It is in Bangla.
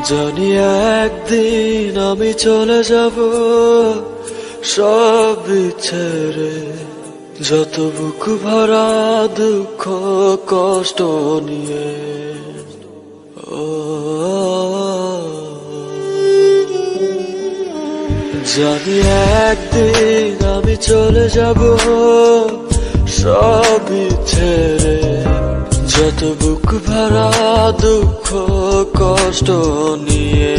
জানি একদিন আমি চলে যাব সব ছেড়ে, যত বুক ভরা দুঃখ কষ্ট নিয়ে। ও জানি একদিন আমি চলে যাব সব ছেড়ে, যত বুক ভরা দুঃখ কষ্ট নিয়ে।